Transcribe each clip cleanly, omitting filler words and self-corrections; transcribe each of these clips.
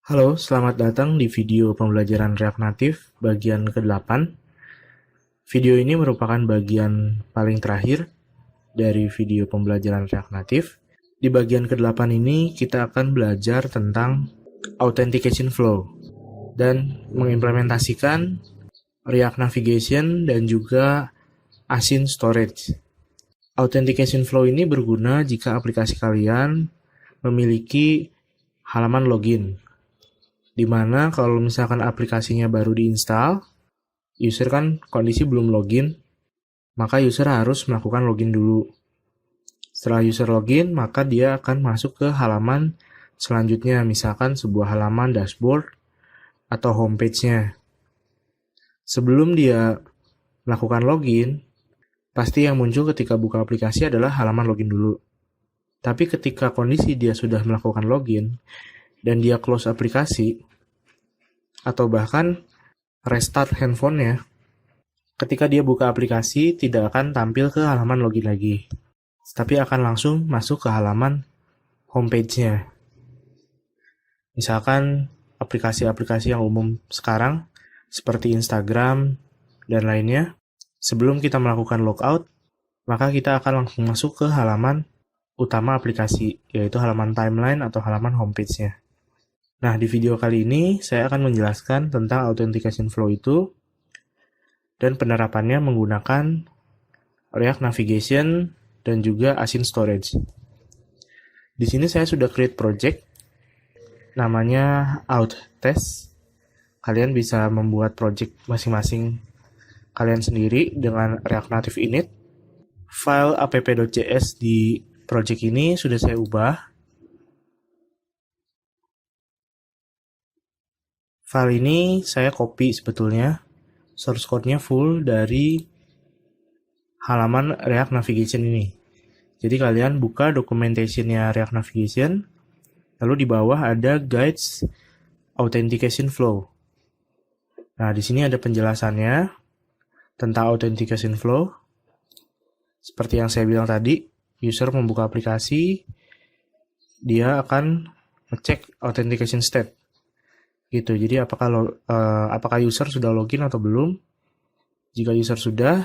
Halo, selamat datang di video pembelajaran React Native bagian ke-8. Video ini merupakan bagian paling terakhir dari video pembelajaran React Native. Di bagian ke-8 ini kita akan belajar tentang authentication flow dan mengimplementasikan React Navigation dan juga async storage. Authentication flow ini berguna jika aplikasi kalian memiliki halaman login, di mana kalau misalkan aplikasinya baru diinstal, user kan kondisi belum login, maka user harus melakukan login dulu. Setelah user login, maka dia akan masuk ke halaman selanjutnya, misalkan sebuah halaman dashboard atau homepage-nya. Sebelum dia melakukan login, pasti yang muncul ketika buka aplikasi adalah halaman login dulu. Tapi ketika kondisi dia sudah melakukan login, dan dia close aplikasi, atau bahkan restart handphonenya, ketika dia buka aplikasi tidak akan tampil ke halaman login lagi, tapi akan langsung masuk ke halaman homepage-nya. Misalkan aplikasi-aplikasi yang umum sekarang, seperti Instagram dan lainnya, sebelum kita melakukan logout, maka kita akan langsung masuk ke halaman utama aplikasi, yaitu halaman timeline atau halaman homepage-nya. Nah, di video kali ini saya akan menjelaskan tentang authentication flow itu dan penerapannya menggunakan React Navigation dan juga async storage. Di sini saya sudah create project namanya auth-test. Kalian bisa membuat project masing-masing kalian sendiri dengan React Native init. File app.js di project ini sudah saya ubah. File ini saya copy sebetulnya, source code-nya full dari halaman React Navigation ini. Jadi kalian buka documentation-nya React Navigation, lalu di bawah ada guides authentication flow. Nah, di sini ada penjelasannya tentang authentication flow. Seperti yang saya bilang tadi, user membuka aplikasi, dia akan ngecek authentication state. Gitu. Jadi apakah user sudah login atau belum? Jika user sudah,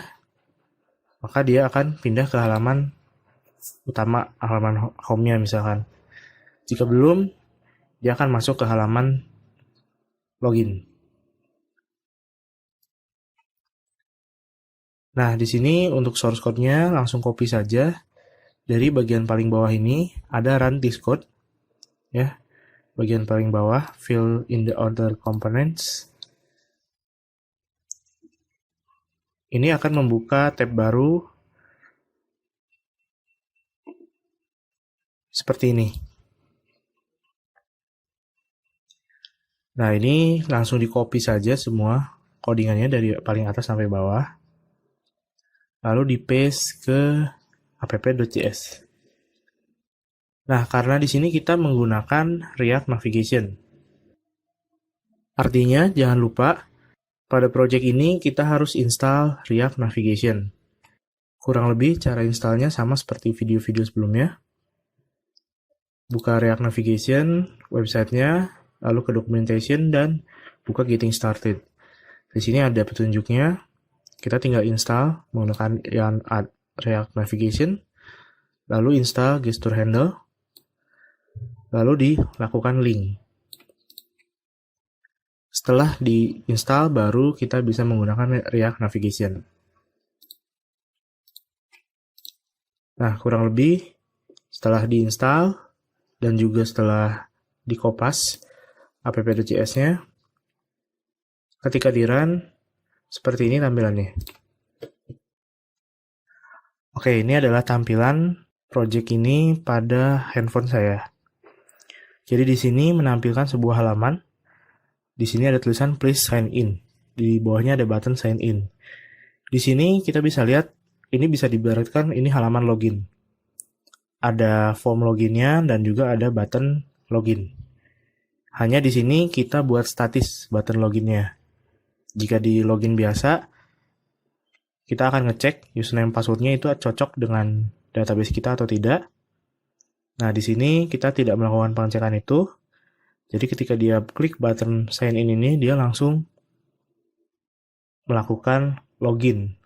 maka dia akan pindah ke halaman utama, halaman home-nya misalkan. Jika belum, dia akan masuk ke halaman login. Nah, di sini untuk source code-nya langsung copy saja. Dari bagian paling bawah ini ada run this code, ya. Bagian paling bawah, fill in the order components. Ini akan membuka tab baru seperti ini. Nah, ini langsung di copy saja semua codingannya dari paling atas sampai bawah. Lalu di paste ke app.js. Nah, karena di sini kita menggunakan React Navigation. Artinya, jangan lupa, pada project ini kita harus install React Navigation. Kurang lebih cara installnya sama seperti video-video sebelumnya. Buka React Navigation, websitenya, lalu ke documentation, dan buka getting started. Di sini ada petunjuknya, kita tinggal install menggunakan yang React Navigation, lalu install gesture handle, lalu dilakukan link. Setelah diinstal, baru kita bisa menggunakan React Navigation. Nah, kurang lebih setelah diinstal dan juga setelah dikopas app.js-nya, ketika di run, seperti ini tampilannya. Oke, ini adalah tampilan project ini pada handphone saya. Jadi di sini menampilkan sebuah halaman. Di sini ada tulisan please sign in. Di bawahnya ada button sign in. Di sini kita bisa lihat, ini bisa diibaratkan ini halaman login. Ada form loginnya dan juga ada button login. Hanya di sini kita buat statis button loginnya. Jika di login biasa, kita akan ngecek username passwordnya itu cocok dengan database kita atau tidak. Nah, di sini kita tidak melakukan pengecekan itu. Jadi ketika dia klik button sign in ini, dia langsung melakukan login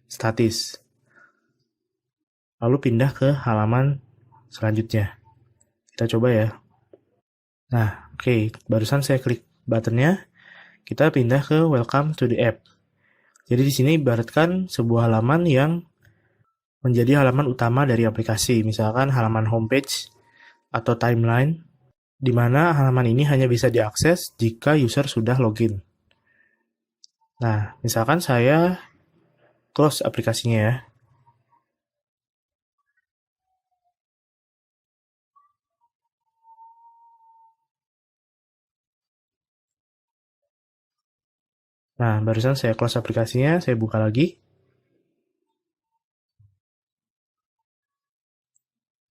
statis. Lalu pindah ke halaman selanjutnya. Kita coba ya. Nah, oke, barusan saya klik buttonnya, kita pindah ke welcome to the app. Jadi di sini ibaratkan sebuah halaman yang menjadi halaman utama dari aplikasi, misalkan halaman homepage atau timeline, di mana halaman ini hanya bisa diakses jika user sudah login. Nah, misalkan saya close aplikasinya ya. Nah, barusan saya close aplikasinya, saya buka lagi.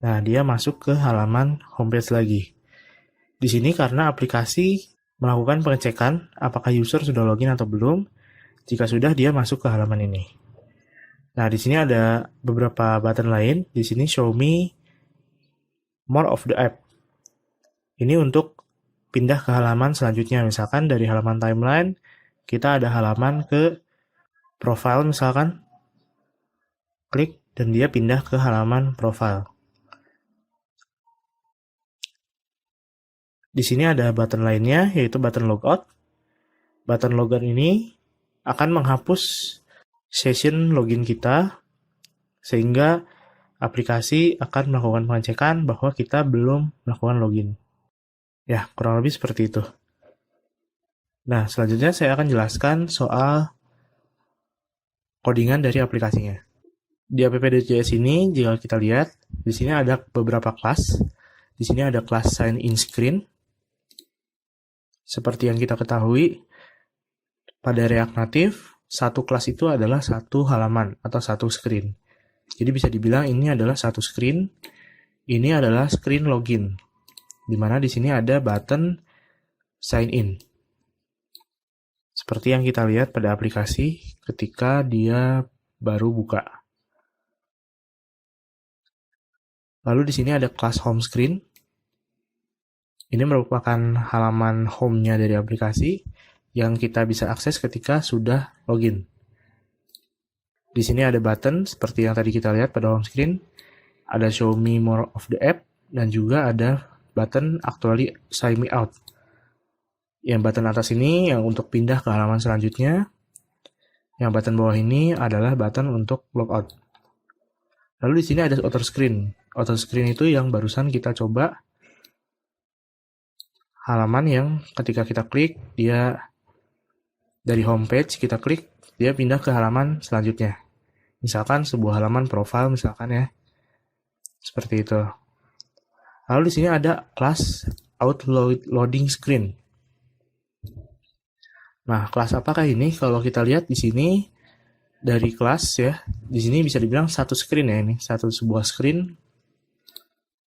Nah, dia masuk ke halaman homepage lagi. Di sini karena aplikasi melakukan pengecekan apakah user sudah login atau belum. Jika sudah, dia masuk ke halaman ini. Nah, di sini ada beberapa button lain. Di sini show me more of the app. Ini untuk pindah ke halaman selanjutnya. Misalkan dari halaman timeline, kita ada halaman ke profile misalkan. Klik dan dia pindah ke halaman profile. Di sini ada button lainnya, yaitu button logout. Button logout ini akan menghapus session login kita, sehingga aplikasi akan melakukan pengecekan bahwa kita belum melakukan login. Ya, kurang lebih seperti itu. Nah, selanjutnya saya akan jelaskan soal codingan dari aplikasinya. Di app.js ini, jika kita lihat, di sini ada beberapa kelas. Di sini ada kelas sign in screen. Seperti yang kita ketahui, pada React Native, satu kelas itu adalah satu halaman atau satu screen. Jadi bisa dibilang ini adalah satu screen, ini adalah screen login, di mana di sini ada button sign in. Seperti yang kita lihat pada aplikasi ketika dia baru buka. Lalu di sini ada kelas home screen. Ini merupakan halaman home-nya dari aplikasi yang kita bisa akses ketika sudah login. Di sini ada button seperti yang tadi kita lihat pada home screen. Ada show me more of the app dan juga ada button actually sign me out. Yang button atas ini yang untuk pindah ke halaman selanjutnya. Yang button bawah ini adalah button untuk logout. Lalu di sini ada outer screen. Outer screen itu yang barusan kita coba. Halaman yang ketika kita klik, dia dari homepage kita klik, dia pindah ke halaman selanjutnya. Misalkan sebuah halaman profile misalkan ya. Seperti itu. Lalu di sini ada kelas loading screen. Nah, kelas apakah ini? Kalau kita lihat di sini dari kelas ya, di sini bisa dibilang satu screen ya ini, satu sebuah screen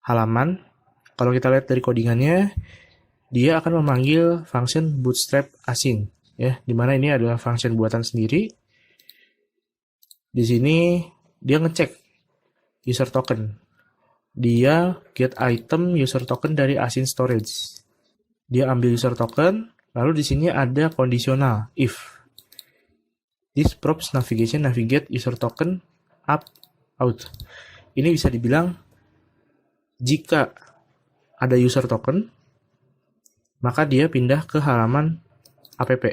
halaman. Kalau kita lihat dari codingannya, dia akan memanggil function bootstrap async ya, dimana ini adalah function buatan sendiri. Di sini dia ngecek user token. Dia get item user token dari async storage. Dia ambil user token, lalu di sini ada kondisional if this props navigation navigate user token up out. Ini bisa dibilang jika ada user token, maka dia pindah ke halaman app.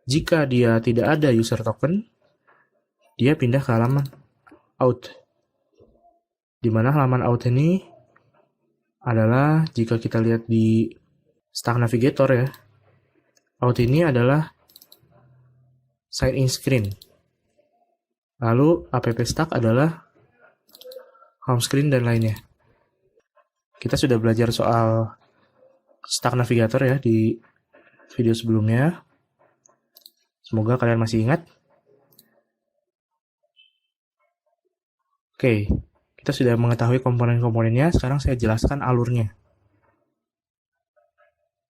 Jika dia tidak ada user token, dia pindah ke halaman out. Di mana halaman out ini adalah jika kita lihat di Stack Navigator ya, out ini adalah sign in screen. Lalu app stack adalah home screen dan lainnya. Kita sudah belajar soal Stack Navigator ya di video sebelumnya. Semoga kalian masih ingat. Oke, kita sudah mengetahui komponen-komponennya. Sekarang saya jelaskan alurnya.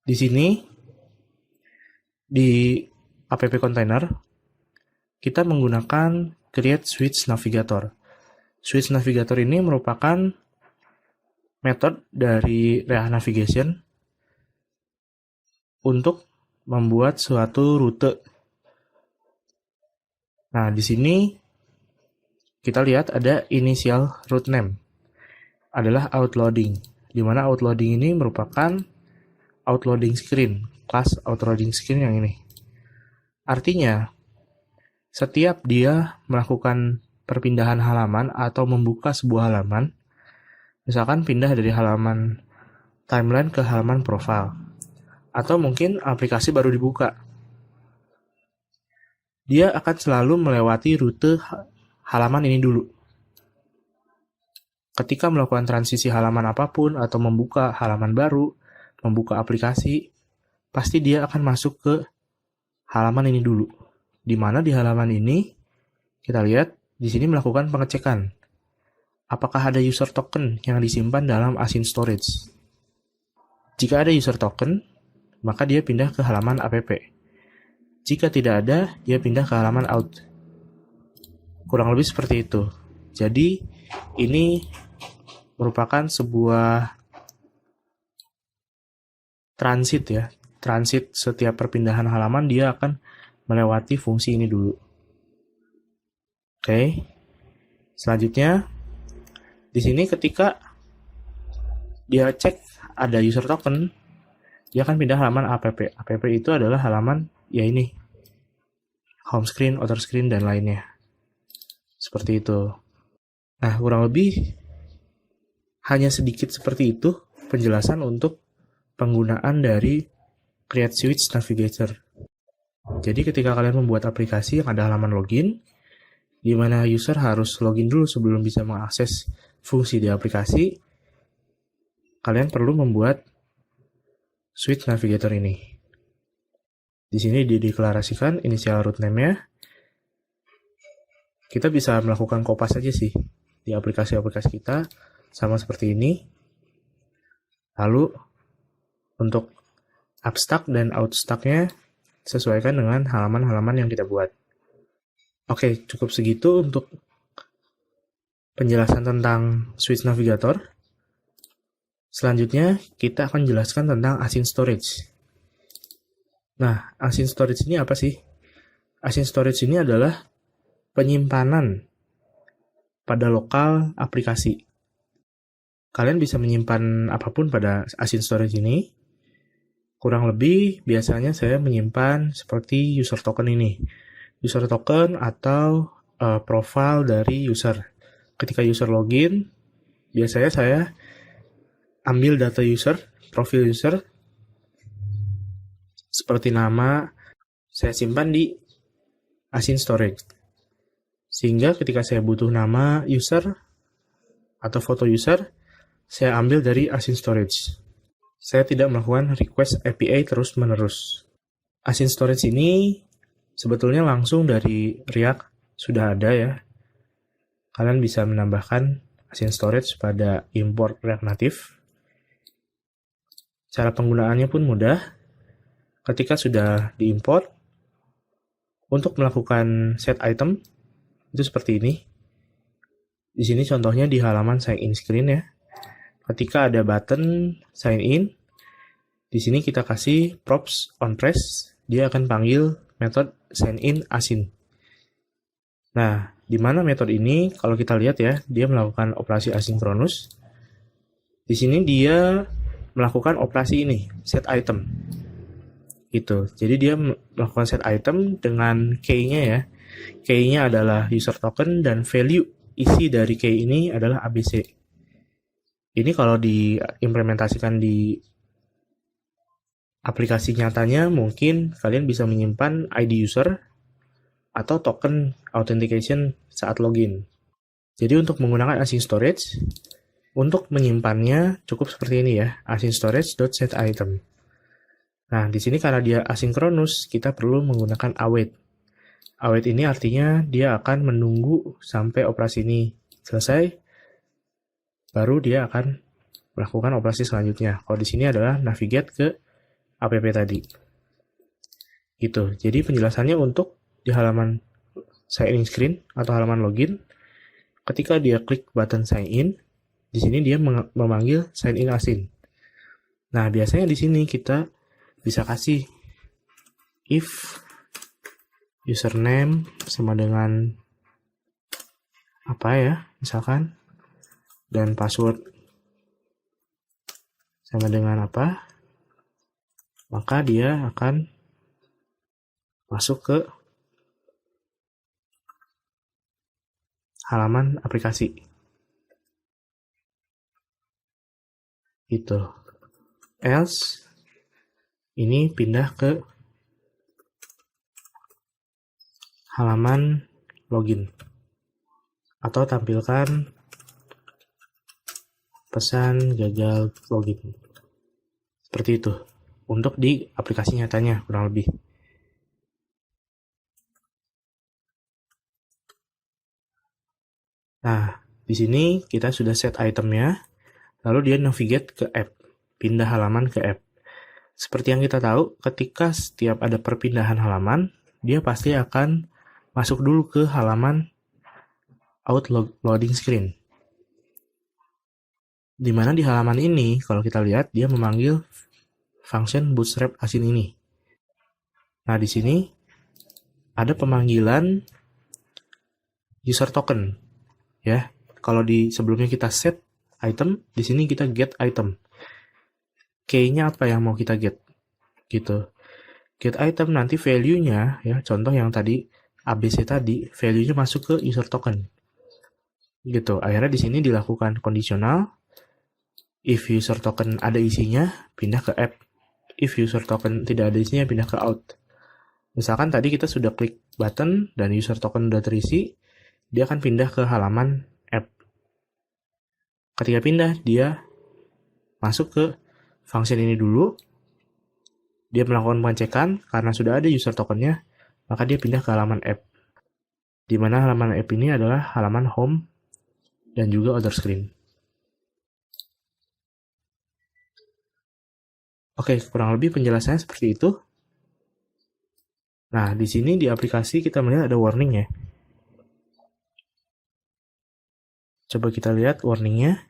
Di sini, di app container, kita menggunakan create switch navigator. Switch navigator ini merupakan metode dari React Navigation untuk membuat suatu rute. Nah, di sini kita lihat ada initial route name, adalah outloading, di mana outloading ini merupakan outloading screen, kelas outloading screen yang ini. Artinya, setiap dia melakukan perpindahan halaman atau membuka sebuah halaman, misalkan pindah dari halaman timeline ke halaman profile, atau mungkin aplikasi baru dibuka, dia akan selalu melewati rute halaman ini dulu. Ketika melakukan transisi halaman apapun atau membuka halaman baru, membuka aplikasi, pasti dia akan masuk ke halaman ini dulu. Di mana di halaman ini, kita lihat di sini melakukan pengecekan. Apakah ada user token yang disimpan dalam async storage? Jika ada user token, maka dia pindah ke halaman app. Jika tidak ada, dia pindah ke halaman out. Kurang lebih seperti itu. Jadi, ini merupakan sebuah transit ya. Transit setiap perpindahan halaman dia akan melewati fungsi ini dulu. Oke. Selanjutnya, di sini ketika dia cek ada user token, dia akan pindah halaman app. App itu adalah halaman ya ini, home screen, outer screen, dan lainnya. Seperti itu. Nah, kurang lebih hanya sedikit seperti itu penjelasan untuk penggunaan dari Create Switch Navigator. Jadi ketika kalian membuat aplikasi yang ada halaman login, di mana user harus login dulu sebelum bisa mengakses fungsi di aplikasi, kalian perlu membuat Switch Navigator ini. Di sini dideklarasikan initial route name-nya. Kita bisa melakukan kopas saja sih di aplikasi-aplikasi kita, sama seperti ini. Lalu untuk upstack dan outstack-nya sesuaikan dengan halaman-halaman yang kita buat. Oke, cukup segitu untuk penjelasan tentang Switch Navigator. Selanjutnya, kita akan jelaskan tentang async storage. Nah, async storage ini apa sih? Async storage ini adalah penyimpanan pada lokal aplikasi. Kalian bisa menyimpan apapun pada async storage ini. Kurang lebih biasanya saya menyimpan seperti user token ini. User token atau profile dari user. Ketika user login, biasanya saya ambil data user, profil user, seperti nama, saya simpan di async storage. Sehingga ketika saya butuh nama user atau foto user, saya ambil dari async storage. Saya tidak melakukan request API terus-menerus. Async storage ini sebetulnya langsung dari React sudah ada ya. Kalian bisa menambahkan async storage pada import React Native. Cara penggunaannya pun mudah. Ketika sudah diimport, untuk melakukan set item, itu seperti ini. Di sini contohnya di halaman sign in screen ya. Ketika ada button sign in, di sini kita kasih props on press, dia akan panggil metode sign in async. Nah, di mana metode ini kalau kita lihat ya, dia melakukan operasi asinkronus. Di sini dia melakukan operasi ini, set item. Gitu. Jadi dia melakukan set item dengan key-nya ya. Key-nya adalah user token dan value isi dari key ini adalah ABC. Ini kalau diimplementasikan di aplikasi nyatanya, mungkin kalian bisa menyimpan ID user atau token authentication saat login. Jadi untuk menggunakan async storage, untuk menyimpannya cukup seperti ini ya, async storage.setItem. Nah, di sini karena dia asinkronus, kita perlu menggunakan await. Await ini artinya dia akan menunggu sampai operasi ini selesai, baru dia akan melakukan operasi selanjutnya. Kalau di sini adalah navigate ke app tadi. Gitu. Jadi penjelasannya untuk di halaman sign in screen atau halaman login, ketika dia klik button sign in, di sini dia memanggil sign in async. Nah, biasanya di sini kita bisa kasih if username sama dengan apa ya, misalkan, dan password sama dengan apa, maka dia akan masuk ke halaman aplikasi. Gitu. Else, ini pindah ke halaman login. Atau tampilkan pesan gagal login. Seperti itu. Untuk di aplikasi nyatanya, kurang lebih. Nah, di sini kita sudah set itemnya. Lalu dia navigate ke app, pindah halaman ke app. Seperti yang kita tahu, ketika setiap ada perpindahan halaman, dia pasti akan masuk dulu ke halaman out loading screen. Dimana di halaman ini, kalau kita lihat, dia memanggil function bootstrap async ini. Nah, di sini ada pemanggilan user token, ya. Kalau di sebelumnya kita set item, di sini kita get item. Key-nya apa yang mau kita get? Gitu. Get item nanti value-nya, ya, contoh yang tadi ABC tadi, value-nya masuk ke user token. Gitu. Akhirnya di sini dilakukan kondisional. If user token ada isinya, pindah ke app. If user token tidak ada isinya, pindah ke out. Misalkan tadi kita sudah klik button dan user token sudah terisi, dia akan pindah ke halaman app. Ketika pindah, dia masuk ke function ini dulu. Dia melakukan pengecekan, karena sudah ada user tokennya, maka dia pindah ke halaman app. Di mana halaman app ini adalah halaman home dan juga other screen. Oke, kurang lebih penjelasannya seperti itu. Nah, di sini di aplikasi kita melihat ada warning ya. Coba kita lihat warningnya.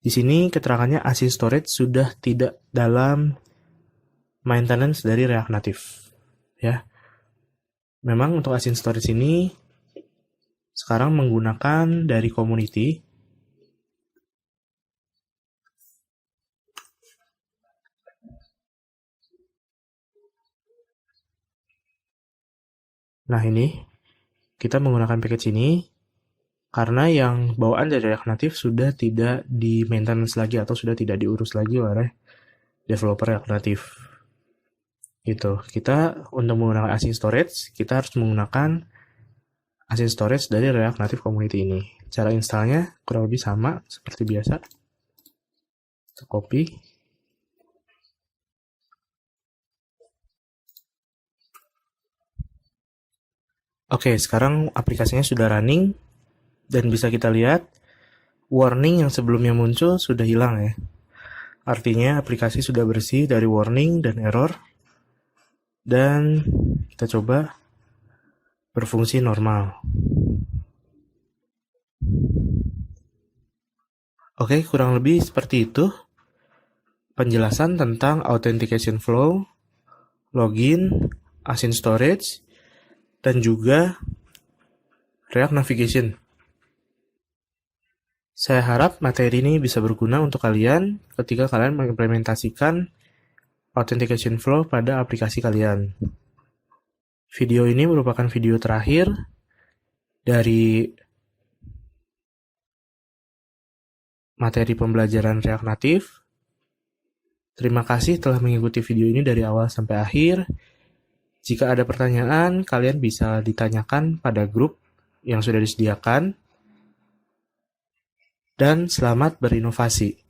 Di sini keterangannya Async Storage sudah tidak dalam maintenance dari React Native. Ya. Memang untuk Async Storage ini sekarang menggunakan dari community. Nah, ini kita menggunakan package ini karena yang bawaan dari React Native sudah tidak di maintenance lagi atau sudah tidak diurus lagi oleh developer React Native. Gitu. Kita untuk menggunakan Async Storage, kita harus menggunakan Async Storage dari React Native Community ini. Cara installnya kurang lebih sama seperti biasa. Kita copy. Oke, sekarang aplikasinya sudah running. Dan bisa kita lihat, warning yang sebelumnya muncul sudah hilang ya. Artinya aplikasi sudah bersih dari warning dan error. Dan kita coba berfungsi normal. Oke, kurang lebih seperti itu penjelasan tentang authentication flow, login, Async Storage, dan juga React Navigation. Saya harap materi ini bisa berguna untuk kalian ketika kalian mengimplementasikan authentication flow pada aplikasi kalian. Video ini merupakan video terakhir dari materi pembelajaran React Native. Terima kasih telah mengikuti video ini dari awal sampai akhir. Jika ada pertanyaan, kalian bisa ditanyakan pada grup yang sudah disediakan. Dan selamat berinovasi.